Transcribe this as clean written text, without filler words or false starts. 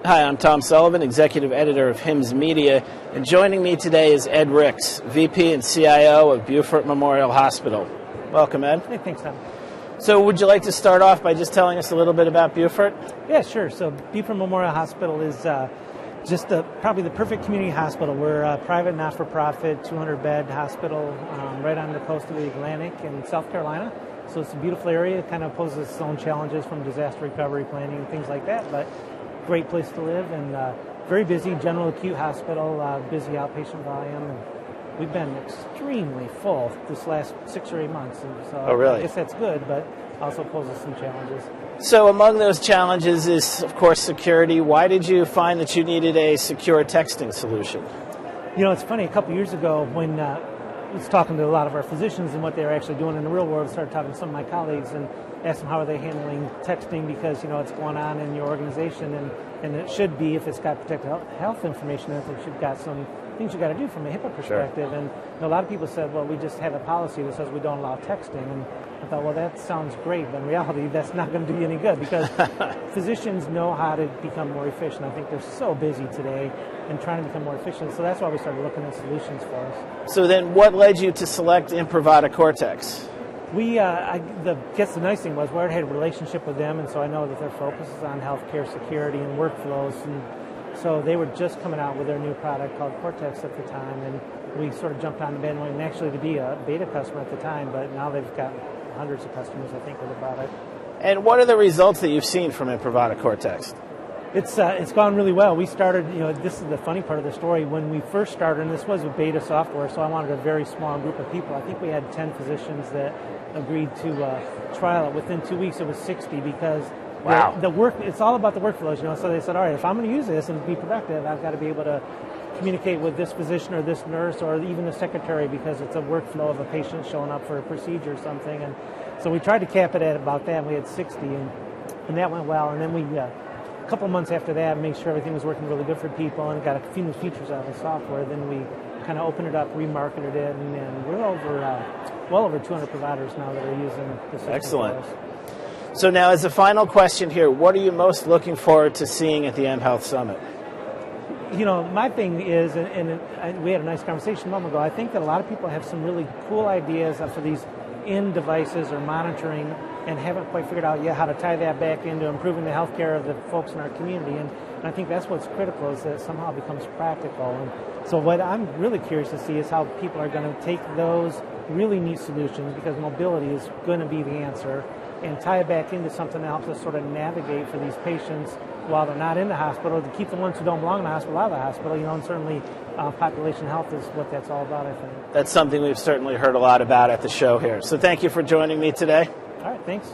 Hi, I'm Tom Sullivan, Executive Editor of HIMSS Media, and joining me today is Ed Ricks, VP and CIO of Beaufort Memorial Hospital. Welcome, Ed. Hey, thanks, Tom. So would you like to start off by just telling us a little bit about Beaufort? Yeah, sure. So Beaufort Memorial Hospital is just probably the perfect community hospital. We're a private, not-for-profit, 200-bed hospital right on the coast of the Atlantic in South Carolina. So it's a beautiful area. It kind of poses its own challenges from disaster recovery planning and things like that, but great place to live and very busy general acute hospital, busy outpatient volume. And we've been extremely full this last 6 or 8 months. And so Oh, really? I guess that's good, but also poses some challenges. So among those challenges is, of course, security. Why did you find that you needed a secure texting solution? You know, it's funny, a couple years ago when I was talking to a lot of our physicians and what they were actually doing in the real world, I started talking to some of my colleagues and asked them how are they handling texting because, you know, it's going on in your organization and it should be, if it's got protected health information, I think you've got some things you got to do from a HIPAA perspective. Sure. And a lot of people said, well, we just have a policy that says we don't allow texting. And I thought, well, that sounds great, but in reality, that's not going to do you any good because physicians know how to become more efficient. I think they're so busy today and trying to become more efficient. So that's why we started looking at solutions for us. So then what led you to select Imprivata Cortex? I guess the nice thing was we already had a relationship with them, and so I know that their focus is on healthcare security and workflows. And so they were just coming out with their new product called Cortex at the time, and we sort of jumped on the bandwagon actually to be a beta customer at the time, but now they've got hundreds of customers, I think, with the product. And what are the results that you've seen from Imprivata Cortex? It's gone really well. We started, you know, this is the funny part of the story. When we first started, and this was with beta software, so I wanted a very small group of people. I think we had 10 physicians that agreed to trial it. Within 2 weeks, it was 60 because wow. the work, it's all about the workflows, you know. So they said, all right, if I'm going to use this and be productive, I've got to be able to communicate with this physician or this nurse or even the secretary because it's a workflow of a patient showing up for a procedure or something. And so we tried to cap it at about that. We had 60, and that went well. And then we, a couple months after that, made sure everything was working really good for people and got a few new features out of the software. Then we kind of opened it up, remarketed it, and we're well over 200 providers now that are using the system. Excellent. So now, as a final question here, what are you most looking forward to seeing at the mHealth Summit? You know, my thing is, and we had a nice conversation a moment ago, I think that a lot of people have some really cool ideas for these in devices or monitoring and haven't quite figured out yet how to tie that back into improving the healthcare of the folks in our community. And I think that's what's critical, is that it somehow becomes practical. And so what I'm really curious to see is how people are going to take those really neat solutions, because mobility is going to be the answer, and tie it back into something that helps us sort of navigate for these patients while they're not in the hospital, to keep the ones who don't belong in the hospital out of the hospital, you know, and certainly population health is what that's all about, I think. That's something we've certainly heard a lot about at the show here. So thank you for joining me today. All right, thanks.